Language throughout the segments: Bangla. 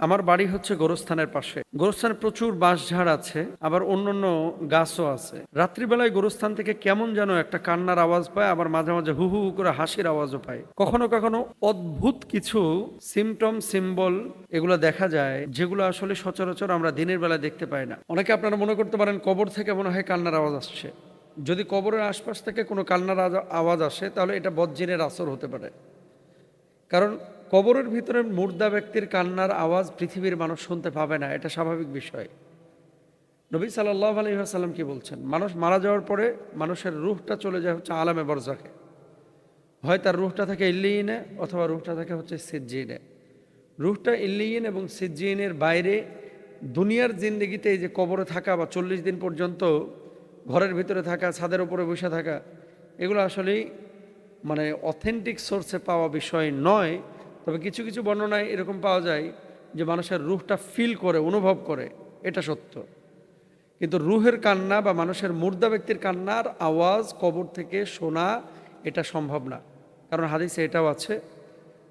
আমার বাড়ি হচ্ছে গোরস্থানের পাশে। গোরস্থানে প্রচুর বাঁশঝাড় আছে, আবার অন্যান্য গাছও আছে। রাত্রিবেলায় গোরস্থান থেকে কেমন যেন একটা কান্নার আওয়াজ পায়, আবার মাঝে মাঝে হু হু হু করে হাসির আওয়াজও পায়। কখনো কখনো অদ্ভুত কিছু সিম্বল এগুলো দেখা যায়, যেগুলো আসলে সচরাচর আমরা দিনের বেলা দেখতে পাই না। অনেকে আপনারা মনে করতে পারেন কবর থেকে মনে হয় কান্নার আওয়াজ আসছে। যদি কবরের আশপাশ থেকে কোনো কান্নার আওয়াজ আসে, তাহলে এটা বজ্জিনের আসর হতে পারে। কারণ কবরের ভিতরে মুর্দা ব্যক্তির কান্নার আওয়াজ পৃথিবীর মানুষ শুনতে পাবে না, এটা স্বাভাবিক বিষয়। নবী সাল্লাল্লাহু আলাইহি ওয়াসাল্লাম কি বলছেন? মানুষ মারা যাওয়ার পরে মানুষের রূহটা চলে যায় হচ্ছে আলামে বরজাখে। হয় তার রূহটা থাকে ইল্লিয়িনে, অথবা রূহটা থাকে হচ্ছে সিজ্জিনে। রূহটা ইল্লিয়িন এবং সিজ্জিনের বাইরে দুনিয়ার জিন্দেগিতে, এই যে কবরে থাকা বা 40 দিন পর্যন্ত ঘরের ভিতরে থাকা, ছাদের উপরে বসে থাকা, এগুলো আসলেই মানে অথেন্টিক সোর্সে পাওয়া বিষয় নয়। তবে কিছু কিছু বর্ণনায় এরকম পাওয়া যায় যে মানুষের রূহটা ফিল করে, অনুভব করে, এটা সত্য। কিন্তু রূহের কান্না বা মানুষের মুর্দা ব্যক্তির কান্নার আওয়াজ কবর থেকে শোনা এটা সম্ভব না। কারণ হাদিসে এটাও আছে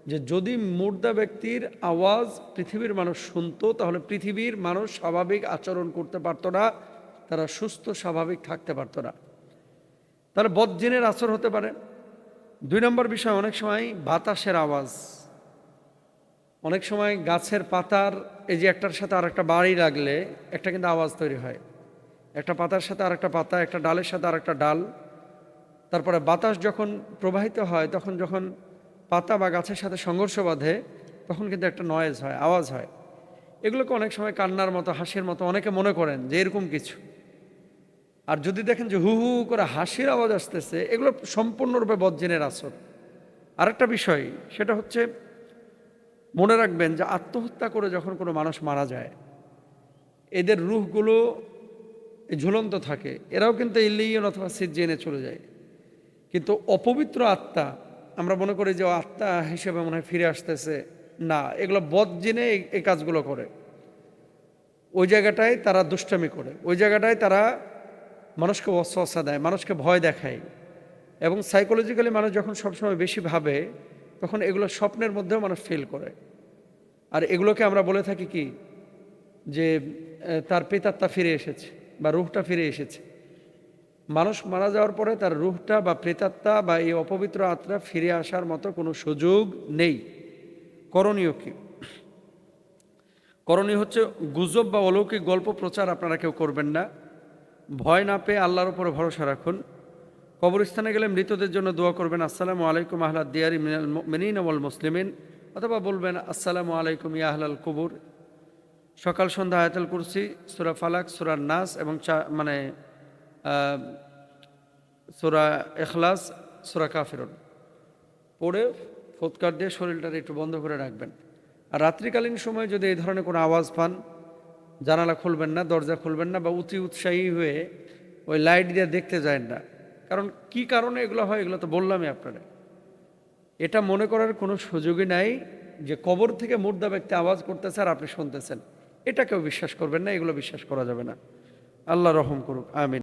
যে যদি মুর্দা ব্যক্তির আওয়াজ পৃথিবীর মানুষ শুনতো, তাহলে পৃথিবীর মানুষ স্বাভাবিক আচরণ করতে পারতো না, তারা সুস্থ স্বাভাবিক থাকতে পারতো না। তাহলে বজ্জিনের আসর হতে পারে। 2 নম্বর বিষয়, অনেক সময় বাতাসের আওয়াজ। অনেক সময় গাছের পাতার, এই যে একটার সাথে আর একটা বাড়ি লাগলে একটা কিন্তু আওয়াজ তৈরি হয়। একটা পাতার সাথে আর একটা পাতা, একটা ডালের সাথে আর একটা ডাল, তারপরে বাতাস যখন প্রবাহিত হয়, তখন যখন পাতা বা গাছের সাথে সংঘর্ষ বাঁধে, তখন কিন্তু একটা নয়েজ হয়, আওয়াজ হয়। এগুলোকে অনেক সময় কান্নার মতো, হাসির মতো অনেকে মনে করেন যে এরকম কিছু। আর যদি দেখেন যে হু হু করে হাসির আওয়াজ আসতেছে, এগুলো সম্পূর্ণরূপে বজ্জিনের আসর। আরেকটা বিষয়, সেটা হচ্ছে মনে রাখবেন যে আত্মহত্যা করে যখন কোনো মানুষ মারা যায়, এদের রূহগুলো ঝুলন্ত থাকে, এরাও কিন্তু ইল্লিয়িন অথবা সিজ্জিনে চলে যায়। কিন্তু অপবিত্র আত্মা, আমরা মনে করি যে আত্মা হিসেবে মনে হয় ফিরে আসতেছে, না, এগুলো বজ্জিনে এই কাজগুলো করে। ওই জায়গাটায় তারা দুষ্টামি করে, ওই জায়গাটায় তারা মানুষকে ওয়াসওয়াসা দেয়, মানুষকে ভয় দেখায়। এবং সাইকোলজিক্যালি মানুষ যখন সবসময় বেশি ভাবে, তখন এগুলো স্বপ্নের মধ্যেও মানুষ ফিল করে। আর এগুলোকে আমরা বলে থাকি কি, যে তার প্রেতাত্মা ফিরে এসেছে বা রূহটা ফিরে এসেছে। মানুষ মারা যাওয়ার পরে তার রূহটা বা প্রেতাত্মা বা এই অপবিত্র আত্মা ফিরে আসার মতো কোনো সুযোগ নেই। করণীয় কি? করণীয় হচ্ছে গুজব বা অলৌকিক গল্প প্রচার আপনারা কেউ করবেন না। ভয় না পেয়ে আল্লাহর উপরে ভরসা রাখুন। কবরস্থানে গেলে মৃতদের জন্য দোয়া করবেন, আসসালামু আলাইকুম আহলাদ দিয়ারি মিনাল মুমিনিন ওয়াল মুসলিমিন, অথবা বলবেন আসসালামু আলাইকুম ইয়া আহলাল কুবুর। সকাল সন্ধ্যা আয়াতুল কুরসি, সূরা ফালাক, সূরা নাস এবং সূরা ইখলাস, সূরা কাফিরুন পড়ে ফুৎকার দিয়ে শরীরটাকে একটু বন্ধ করে রাখবেন। আর রাত্রিকালীন সময়ে যদি এই ধরনের কোনো আওয়াজ পান, জানালা খুলবেন না, দরজা খুলবেন না, বা উৎসাহী হয়ে ওই লাইট দিয়ে দেখতে যায় না। কারণ কি কারণে এগুলো হয়, এগুলো তো বললামই আপনারা। এটা মনে করার কোনো সুযোগই নাই যে কবর থেকে মুর্দা ব্যক্তি আওয়াজ করতেছে আর আপনি শুনতেছেন। এটা কেউ বিশ্বাস করবেন না, এগুলো বিশ্বাস করা যাবে না। আল্লাহ রহম করুক, আমিন।